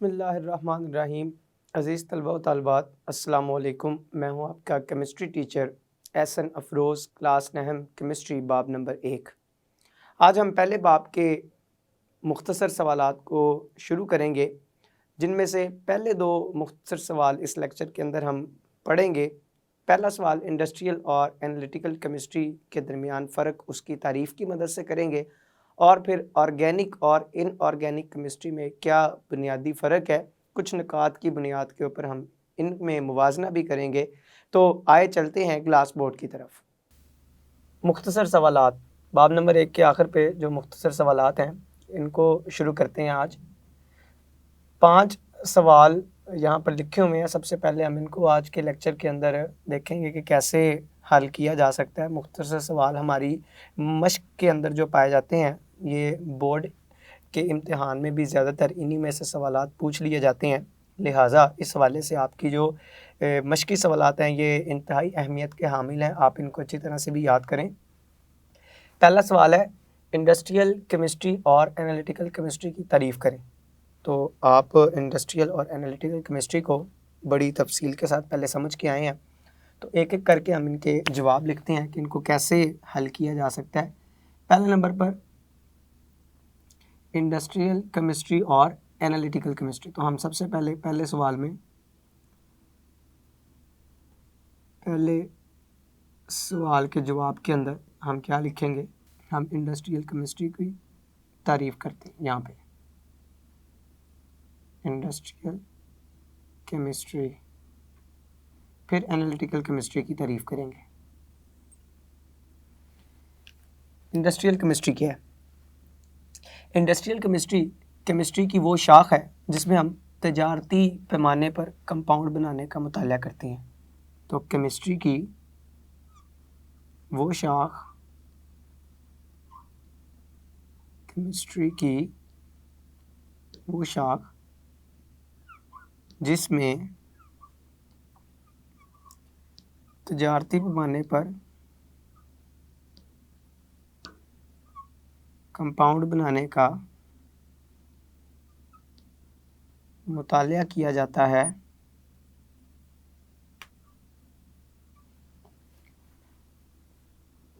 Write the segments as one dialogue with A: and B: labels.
A: बिस्मिल्लाहिर्रहमानिर्रहीम। अज़ीज़ तलबा व तालिबात, अस्सलामु अलैकुम। मैं हूँ आपका chemistry teacher Ehsan Afroz, class नहम केमिस्ट्री, बाब नंबर 1। आज हम पहले बाब के मुख्तसर सवालात को शुरू करेंगे, जिनमें से पहले दो मुख्तसर सवाल इस लेक्चर के अंदर हम पढ़ेंगे। पहला सवाल इंडस्ट्रियल और एनालिटिकल केमिस्ट्री के दरमियान फ़र्क, उसकी तारीफ़ की मदद से करेंगे, और फिर ऑर्गेनिक और इनऑर्गेनिक केमिस्ट्री में क्या बुनियादी फ़र्क है, कुछ नुकात की बुनियाद के ऊपर हम इनमें मुवाजना भी करेंगे। तो आए चलते हैं ग्लास बोर्ड की तरफ। मुख्तसर सवालात, बाब नंबर 1 के आखिर पे जो मुख्तसर सवालात हैं, इनको शुरू करते हैं। आज 5 सवाल यहाँ पर लिखे हुए हैं। सबसे पहले हम इनको आज के लेक्चर के अंदर देखेंगे कि कैसे हल किया जा सकता है। मुख्तसर सवाल हमारी मश्क के अंदर जो पाए जाते हैं, ये बोर्ड के इम्तिहान में भी ज़्यादातर इन्हीं में से सवालात पूछ लिए जाते हैं। लिहाजा इस हवाले से आपकी जो मश्की सवालात हैं, ये इंतहाई अहमियत के हामिल हैं। आप इनको अच्छी तरह से भी याद करें। पहला सवाल है, इंडस्ट्रियल केमिस्ट्री और एनालिटिकल केमिस्ट्री की तारीफ़ करें। तो आप इंडस्ट्रियल और एनालिटिकल केमिस्ट्री को बड़ी तफसील के साथ पहले समझ के आए हैं, तो एक एक करके हम इनके जवाब लिखते हैं कि इनको कैसे हल किया जा सकता है। पहले नंबर पर इंडस्ट्रियल केमिस्ट्री और एनालिटिकल केमिस्ट्री। तो हम सबसे पहले पहले सवाल में पहले सवाल के जवाब के अंदर हम क्या लिखेंगे, हम इंडस्ट्रियल केमिस्ट्री की तारीफ़ करते हैं। यहाँ पे इंडस्ट्रियल केमिस्ट्री, फिर एनालिटिकल केमिस्ट्री की तारीफ़ करेंगे। इंडस्ट्रियल केमिस्ट्री क्या है? इंडस्ट्रियल केमिस्ट्री की वो शाख है जिसमें हम तजारती पैमाने पर कंपाउंड बनाने का मुताला करते हैं। तो केमिस्ट्री की वो शाख, जिसमें तजारती पैमाने पर कंपाउंड बनाने का मुताला किया जाता है,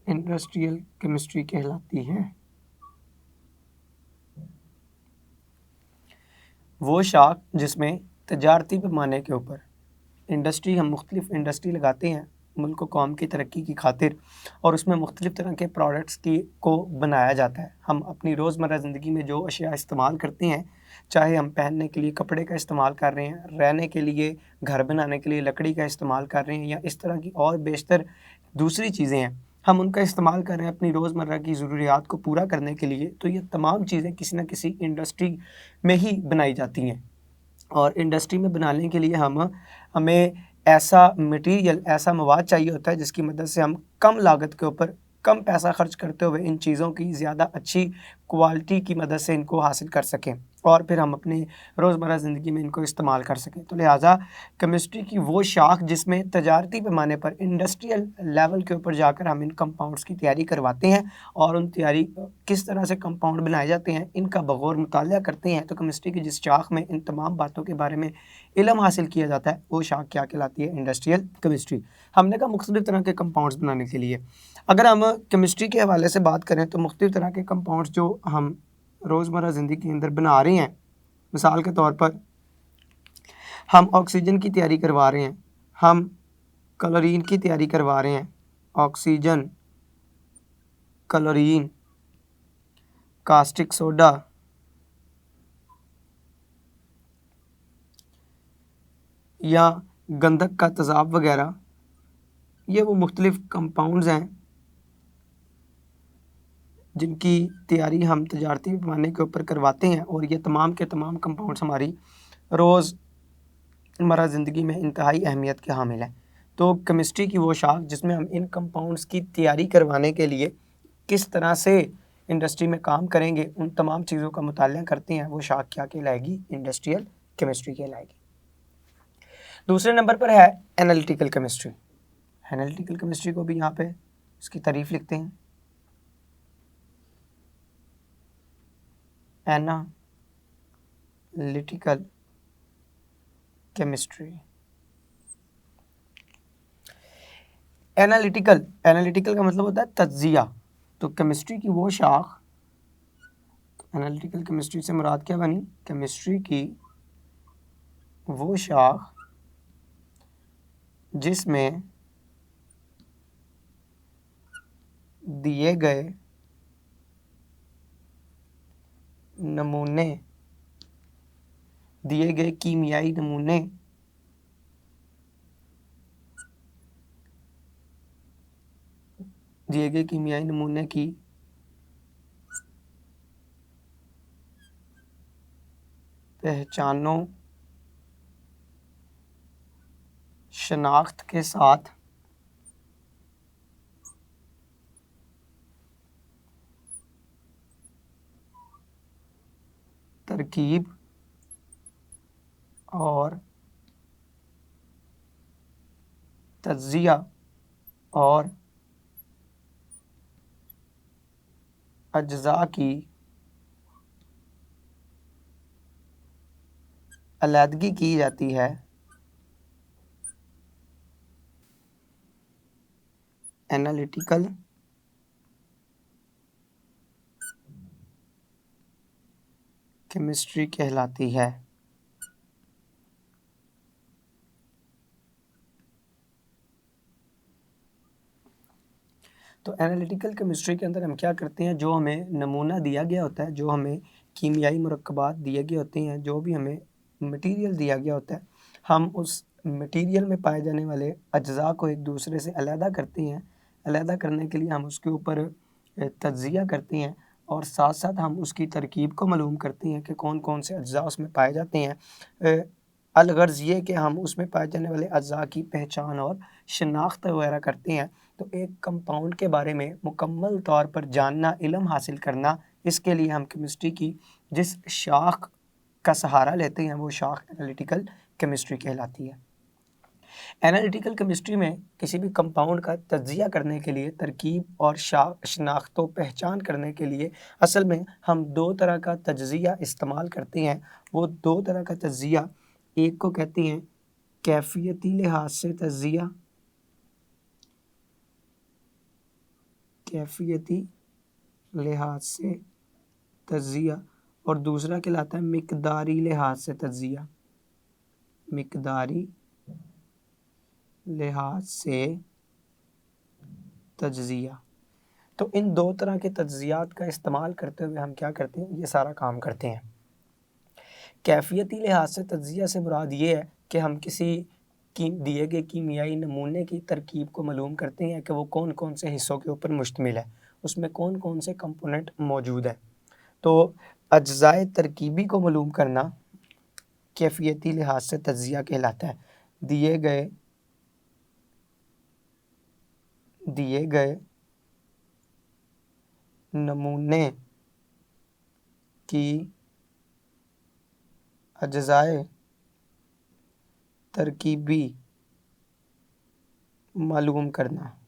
A: इंडस्ट्रियल केमिस्ट्री कहलाती है। वो शाख जिसमें तजारती पैमाने के ऊपर इंडस्ट्री, हम मुख्तलिफ इंडस्ट्री लगाते हैं मुल्क व कौम की तरक्की की खातिर, और उसमें मुख्तलिफ तरह के प्रोडक्ट्स को बनाया जाता है। हम अपनी रोज़मर्रा ज़िंदगी में जो अशिया इस्तेमाल करते हैं, चाहे हम पहनने के लिए कपड़े का इस्तेमाल कर रहे हैं, रहने के लिए, घर बनाने के लिए लकड़ी का इस्तेमाल कर रहे हैं, या इस तरह की और बेशतर दूसरी चीज़ें हैं, हम उनका इस्तेमाल कर रहे हैं अपनी रोज़मर्रा की ज़रूरियात को पूरा करने के लिए। तो ये तमाम चीज़ें किसी न किसी इंडस्ट्री में ही बनाई जाती हैं, और इंडस्ट्री में बनाने के लिए हमें ऐसा मटेरियल, ऐसा मवाद चाहिए होता है जिसकी मदद से हम कम लागत के ऊपर कम पैसा खर्च करते हुए इन चीज़ों की ज़्यादा अच्छी क्वालिटी की मदद से इनको हासिल कर सकें, और फिर हम अपनी रोज़मर्रा ज़िंदगी में इनको इस्तेमाल कर सकें। तो लिहाजा केमिस्ट्री की वो शाख जिसमें तजारती पैमाने पर इंडस्ट्रियल लेवल के ऊपर जाकर हम इन कंपाउंड्स की तैयारी करवाते हैं, और उन तैयारी किस तरह से कंपाउंड बनाए जाते हैं इनका बगौर मुताला करते हैं। तो केमिस्ट्री की जिस शाख में इन तमाम बातों के बारे में इल्म हासिल किया जाता है, वो शाख क्या कहलाती है? Industrial chemistry. हमने कहा मुख्तलिफ तरह के कंपाउंड्स बनाने के लिए, अगर हम केमिस्ट्री के हवाले से बात करें तो मुख्तलिफ तरह के कंपाउंड्स जो हम रोज़मर्रा ज़िंदगी के अंदर बना रहे हैं, मिसाल के तौर पर हम ऑक्सीजन की तैयारी करवा रहे हैं, हम क्लोरीन की तैयारी करवा रहे हैं, ऑक्सीजन, क्लोरीन, कास्टिक सोडा, या गंधक का तेज़ाब वगैरह, ये वो मुख्तलिफ कंपाउंड्स हैं जिनकी तैयारी हम तजारती पैमाने के ऊपर करवाते हैं, और ये तमाम के तमाम कंपाउंड्स हमारी रोज़मर्रा ज़िंदगी में इंतहाई अहमियत के हामिल हैं। तो केमिस्ट्री की वो शाख जिसमें हम इन कंपाउंड्स की तैयारी करवाने के लिए किस तरह से इंडस्ट्री में काम करेंगे, उन तमाम चीज़ों का मुताला करते हैं, वो शाख क्या कहलाएगी? इंडस्ट्रियल केमिस्ट्री कहलाएगी। दूसरे नंबर पर है एनालिटिकल केमिस्ट्री। एनालिटिकल केमिस्ट्री को भी यहाँ पे इसकी तारीफ़ लिखते हैं। Analytical chemistry. एनालिटिकल का मतलब होता है तज्जिया। तो केमिस्ट्री की वो शाख, एनालिटिकल केमिस्ट्री से मुराद क्या बनी? केमिस्ट्री की वो शाख जिसमें दिए गए नमूने, दिए गए कीमियाई नमूने की पहचानो, शनाख्त के साथ तरकीब और तज्जिया और अज्जा की अलहदगी की जाती है। एनालिटिकल केमिस्ट्री कहलाती है। तो एनालिटिकल केमिस्ट्री के अंदर हम क्या करते हैं, जो हमें नमूना दिया गया होता है, जो हमें कीमियाई मुरक्कबात दिए गए होते हैं, जो भी हमें मटेरियल दिया गया होता है, हम उस मटेरियल में पाए जाने वाले अज्जा को एक दूसरे से अलहदा करते हैं। अलहदा करने के लिए हम उसके ऊपर तज्जिया करते हैं और साथ साथ हम उसकी तरकीब को मालूम करते हैं कि कौन कौन से अज्जा उसमें पाए जाते हैं। अलगर्ज़ ये कि हम उसमें पाए जाने वाले अज्जा की पहचान और शनाख्त वगैरह करते हैं। तो एक कंपाउंड के बारे में मुकम्मल तौर पर जानना, इल्म हासिल करना, इसके लिए हम केमिस्ट्री की जिस शाख का सहारा लेते हैं वो शाख एनालिटिकल केमिस्ट्री कहलाती है। एनालिटिकल केमिस्ट्री में किसी भी कंपाउंड का तज्जिया करने के लिए, तरकीब और शनाख्त व पहचान करने के लिए असल में हम दो तरह का तज्जिया इस्तेमाल करते हैं। वो दो तरह का तज्जिया, एक को कहते हैं कैफियती लिहाज से तज्जिया, कैफियती लिहाज से तज्जिया, और दूसरा कहलाता है मिकदारी लिहाज से तज्जिया, मिकदारी लिहाज से तज्जिया। तो इन दो तरह के तज्जियात का इस्तेमाल करते हुए हम क्या करते हैं, ये सारा काम करते हैं। कैफियती लिहाज से तज्जिया से मुराद ये है कि हम किसी की दिए गए कीमियाई नमूने की तरकीब को मालूम करते हैं कि वो कौन कौन से हिस्सों के ऊपर मुश्तमिल है, उसमें कौन कौन से कंपोनेंट मौजूद है। तो अज्जाए तरकीबी को मालूम करना कैफियती लिहाज से तज्जिया कहलाता है। दिए गए नमूने की अज्जाए तरकीबी मालूम करना,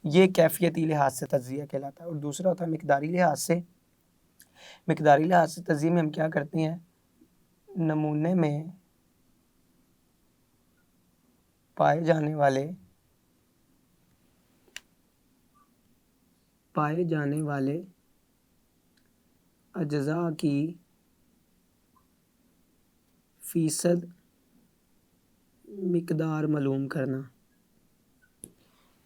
A: ये कैफियती लिहाज से तज्जिया कहलाता है। और दूसरा होता है मिकदारी लिहाज से। मिकदारी लिहाज से तज्जिया में हम क्या करते हैं, नमूने में पाए जाने वाले अज्जा की फ़ीसद मिकदार मालूम करना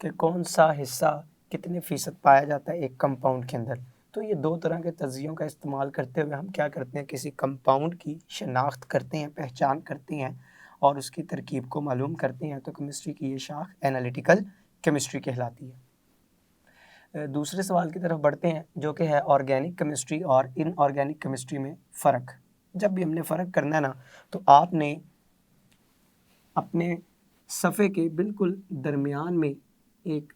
A: कि कौन सा हिस्सा कितने फ़ीसद पाया जाता है एक कंपाउंड के अंदर। तो ये दो तरह के तज्जियों का इस्तेमाल करते हुए हम क्या करते हैं, किसी कंपाउंड की शनाख्त करते हैं, पहचान करते हैं और उसकी तरकीब को मालूम करते हैं। तो केमिस्ट्री की ये शाख एनालिटिकल केमिस्ट्री कहलाती है। दूसरे सवाल की तरफ बढ़ते हैं, जो कि है ऑर्गेनिक केमिस्ट्री और इनऑर्गेनिक केमिस्ट्री में फ़र्क। जब भी हमने फ़र्क करना है ना, तो आपने अपने सफ़े के बिल्कुल दरमियान में एक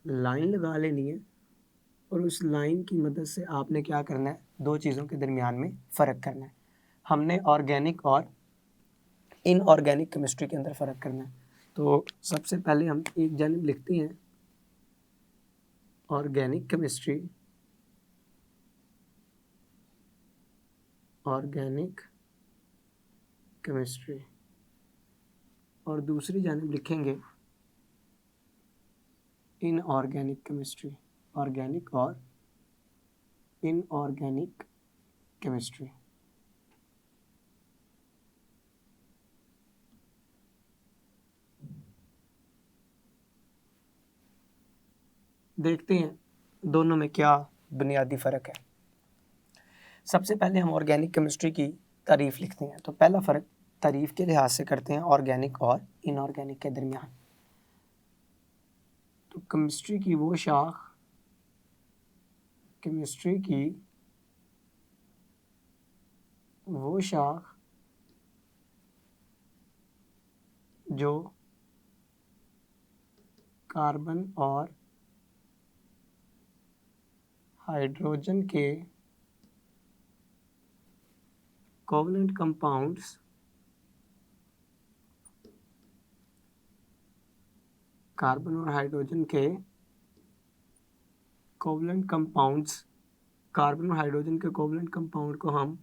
A: लाइन लगा लेनी है और उस लाइन की मदद से आपने क्या करना है, दो चीज़ों के दरमियान में फ़र्क करना है। हमने ऑर्गेनिक और इनऑर्गेनिक केमिस्ट्री के अंदर फ़र्क करना है। तो सबसे पहले हम एक जानिब लिखते हैं ऑर्गेनिक केमिस्ट्री ऑर्गेनिक केमिस्ट्री, और दूसरी जानिब लिखेंगे इनऑर्गेनिक केमिस्ट्री, ऑर्गेनिक और इनऑर्गेनिक केमिस्ट्री। देखते हैं दोनों में क्या बुनियादी फ़र्क है। सबसे पहले हम ऑर्गेनिक केमिस्ट्री की तारीफ़ लिखते हैं। तो पहला फ़र्क तारीफ़ के लिहाज से करते हैं ऑर्गेनिक और इनऑर्गेनिक के दरमियान। तो केमिस्ट्री की वो शाख, केमिस्ट्री की वो शाख जो कार्बन और हाइड्रोजन के कोवलेंट कंपाउंड्स, कार्बन और हाइड्रोजन के कोवलेंट कंपाउंड्स, कार्बन और हाइड्रोजन के कोवलेंट कंपाउंड को हम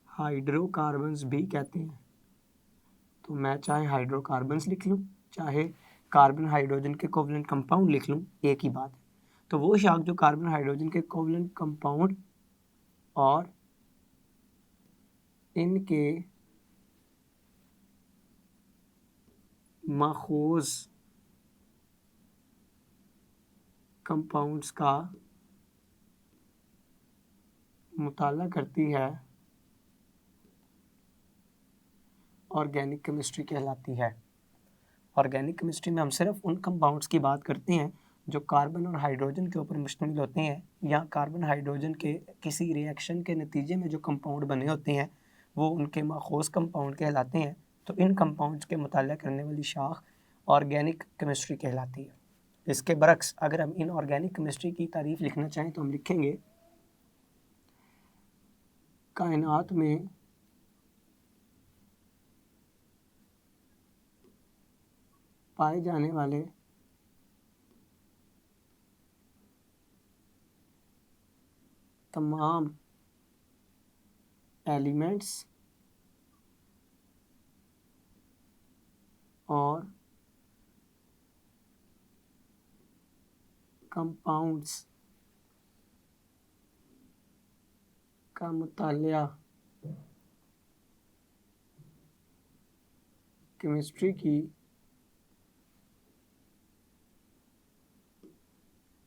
A: हाइड्रोकार्बन्स भी कहते हैं। तो मैं चाहे हाइड्रोकार्बन्स लिख लूँ, चाहे कार्बन हाइड्रोजन के कोवलेंट कंपाउंड लिख लूँ, एक ही बात है। तो वो शाख जो कार्बन हाइड्रोजन के कोवलेंट कंपाउंड और इनके माखूज़ कंपाउंड्स का मुताला करती है, ऑर्गेनिक केमिस्ट्री कहलाती है। ऑर्गेनिक केमिस्ट्री में हम सिर्फ उन कंपाउंड्स की बात करते हैं जो कार्बन और हाइड्रोजन के ऊपर मुश्तमिल होते हैं, या कार्बन हाइड्रोजन के किसी रिएक्शन के नतीजे में जो कंपाउंड बने होते हैं वो उनके माखूज़ कंपाउंड कहलाते हैं। तो इन कंपाउंड्स के मुताला करने वाली शाख ऑर्गेनिक केमिस्ट्री कहलाती है। इसके बरक्स अगर हम इन ऑर्गेनिक केमिस्ट्री की तारीफ़ लिखना चाहें तो हम लिखेंगे कायनात में पाए जाने वाले तमाम एलिमेंट्स और कंपाउंड्स का मुताला केमिस्ट्री की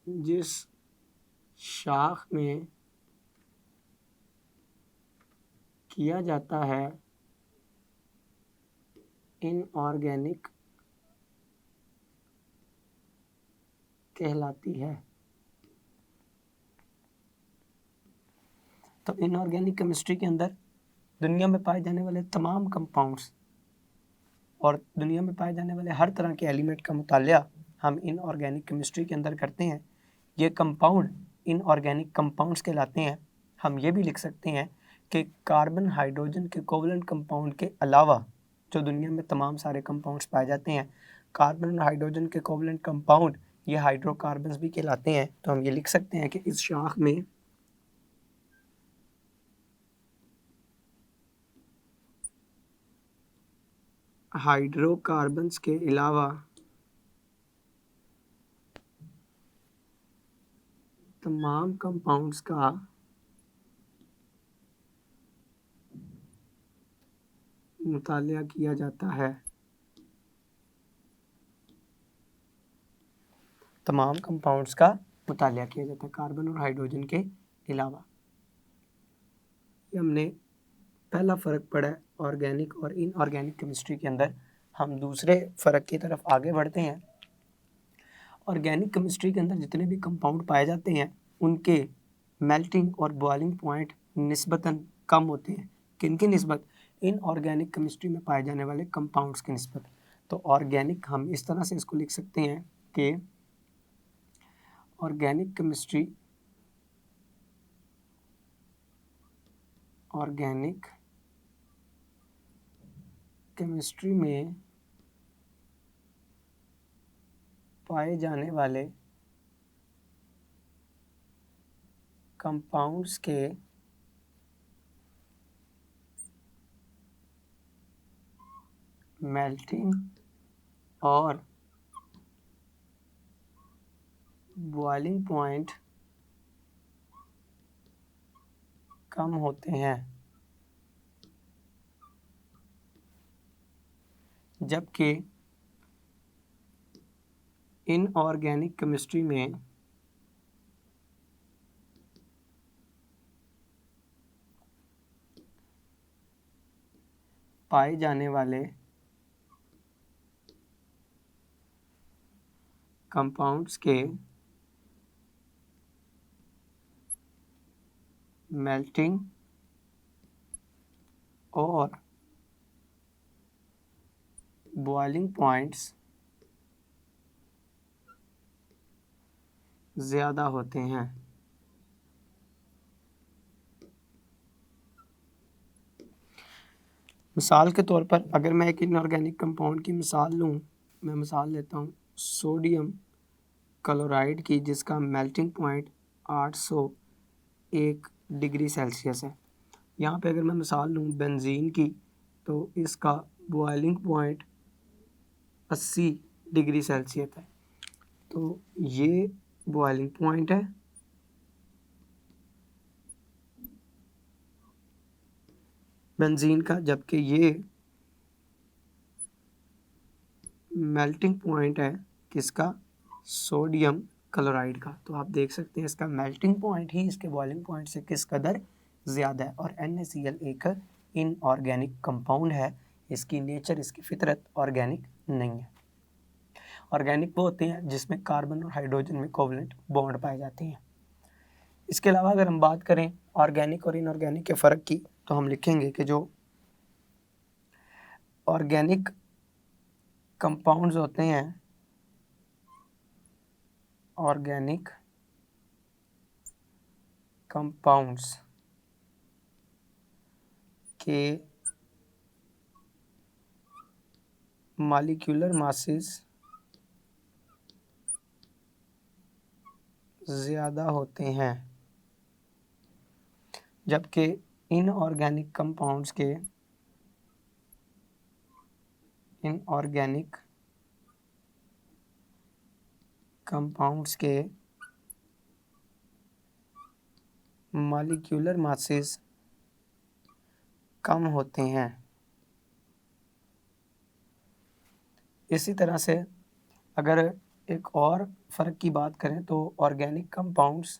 A: जिस शाख में किया जाता है, इनऑर्गेनिक कहलाती है। तो इनऑर्गेनिक केमिस्ट्री के अंदर दुनिया में पाए जाने वाले तमाम कंपाउंड्स और दुनिया में पाए जाने वाले हर तरह के एलिमेंट का मुताला हम इनऑर्गेनिक केमिस्ट्री के अंदर करते हैं। ये कंपाउंड इनऑर्गेनिक कंपाउंड्स कहलाते हैं। हम ये भी लिख सकते हैं कि कार्बन हाइड्रोजन के कोवलेंट कंपाउंड के अलावा जो दुनिया में तमाम सारे कंपाउंड्स पाए जाते हैं, कार्बन और हाइड्रोजन के कोवलेंट कंपाउंड ये हाइड्रोकार्बन्स भी कहलाते हैं। तो हम ये लिख सकते हैं कि इस शाख में हाइड्रोकार्बन्स के अलावा तमाम कंपाउंड्स का मुताला किया जाता है। तमाम कंपाउंड्स का मुताला किया जाता है कार्बन और हाइड्रोजन के अलावा। ये हमने पहला फ़र्क पड़ा है ऑर्गेनिक और इनऑर्गेनिक केमिस्ट्री के अंदर। हम दूसरे फ़र्क की तरफ आगे बढ़ते हैं। ऑर्गेनिक केमिस्ट्री के अंदर जितने भी कंपाउंड पाए जाते हैं उनके मेल्टिंग और बॉइलिंग पॉइंट निस्बतन कम होते हैं। किन की निस्बत? इनऑर्गेनिक केमिस्ट्री में पाए जाने वाले कंपाउंड्स की निस्बत। तो ऑर्गेनिक हम इस तरह से इसको लिख सकते हैं कि ऑर्गेनिक केमिस्ट्री, ऑर्गेनिक केमिस्ट्री में पाए जाने वाले कंपाउंड्स के मेल्टिंग और बॉइलिंग पॉइंट कम होते हैं, जबकि इनऑर्गेनिक केमिस्ट्री में पाए जाने वाले कंपाउंड्स के मेल्टिंग और बॉइलिंग पॉइंट्स ज़्यादा होते हैं। मिसाल के तौर पर अगर मैं एक इनऑर्गेनिक कंपाउंड की मिसाल लूँ, मैं मिसाल लेता हूँ सोडियम क्लोराइड की, जिसका मेल्टिंग पॉइंट 801 डिग्री सेल्सियस है। यहाँ पे अगर मैं मिसाल लूँ बेंजीन की, तो इसका बॉइलिंग पॉइंट 80 डिग्री सेल्सियस है। तो ये बॉइलिंग पॉइंट है, बेंजीन का, जबकि ये मेल्टिंग पॉइंट है किसका, सोडियम क्लोराइड का। तो आप देख सकते हैं इसका मेल्टिंग पॉइंट ही इसके बॉइलिंग पॉइंट से किस कदर ज़्यादा है। और NaCl एक इनऑर्गेनिक कंपाउंड है, इसकी नेचर, इसकी फितरत ऑर्गेनिक नहीं है। ऑर्गेनिक वो होते हैं जिसमें कार्बन और हाइड्रोजन में कोवलेंट बॉन्ड पाए जाते हैं। इसके अलावा अगर हम बात करें ऑर्गेनिक और इनऑर्गेनिक के फ़र्क की, तो हम लिखेंगे कि जो ऑर्गेनिक कंपाउंड्स होते हैं, ऑर्गेनिक कंपाउंड्स के मॉलिक्यूलर मासेस ज़्यादा होते हैं, जबकि इनऑर्गेनिक कंपाउंड्स के मॉलिक्यूलर मासेस कम होते हैं। इसी तरह से अगर एक और फ़र्क की बात करें तो ऑर्गेनिक कंपाउंड्स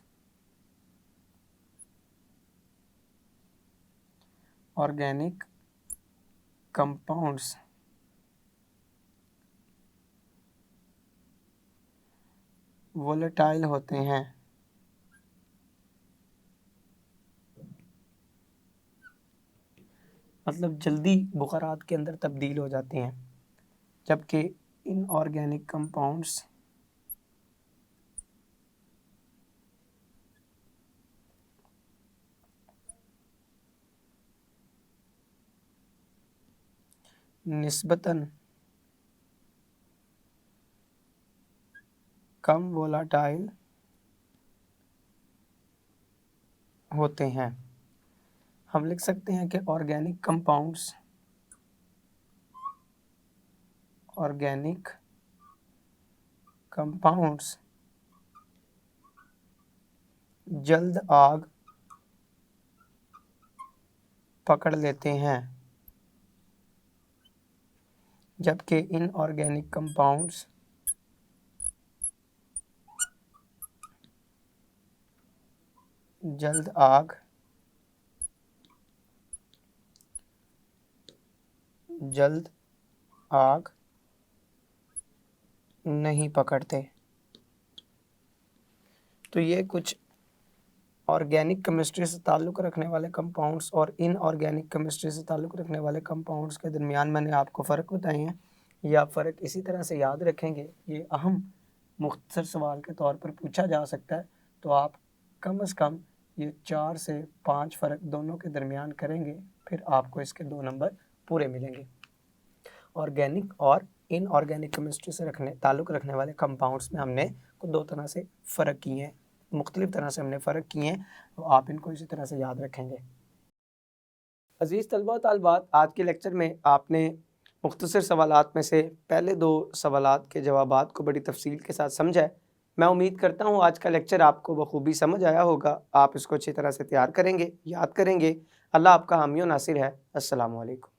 A: वोलेटाइल होते हैं, मतलब जल्दी बुखारात के अंदर तब्दील हो जाते हैं, जबकि इनऑर्गेनिक कंपाउंड्स निस्बतन कम वोलेटाइल होते हैं। हम लिख सकते हैं कि ऑर्गेनिक कंपाउंड्स जल्द आग पकड़ लेते हैं, जबकि इनऑर्गेनिक कंपाउंड्स जल्द आग नहीं पकड़ते। तो ये कुछ ऑर्गेनिक केमिस्ट्री से ताल्लुक़ रखने वाले कंपाउंड्स और इनऑर्गेनिक केमिस्ट्री से ताल्लुक़ रखने वाले कंपाउंड्स के दरमियान मैंने आपको फ़र्क बताए हैं। ये आप फ़र्क इसी तरह से याद रखेंगे, ये अहम मुख्तसर सवाल के तौर पर पूछा जा सकता है। तो आप कम से कम ये 4 से 5 फ़र्क दोनों के दरमियान करेंगे, फिर आपको इसके 2 नंबर पूरे मिलेंगे। ऑर्गेनिक और इनऑर्गेनिक केमिस्ट्री से ताल्लुक़ रखने वाले कंपाउंड्स में हमने को 2 तरह से फ़र्क किए हैं, मुख्तलिफ़ तरह से हमने फ़र्क किए हैं, तो आप इनको इसी तरह से याद रखेंगे। अज़ीज़ तलबा व तालिबात, आज के लेक्चर में आपने मुख्तसर सवालात में से पहले 2 सवालात के जवाबात को बड़ी तफसील के साथ समझा है। मैं उम्मीद करता हूँ आज का लेक्चर आपको बखूबी समझ आया होगा। आप इसको अच्छी तरह से तैयार करेंगे, याद करेंगे। अल्लाह आपका हामी व नासिर है। अस्सलामु अलैकुम।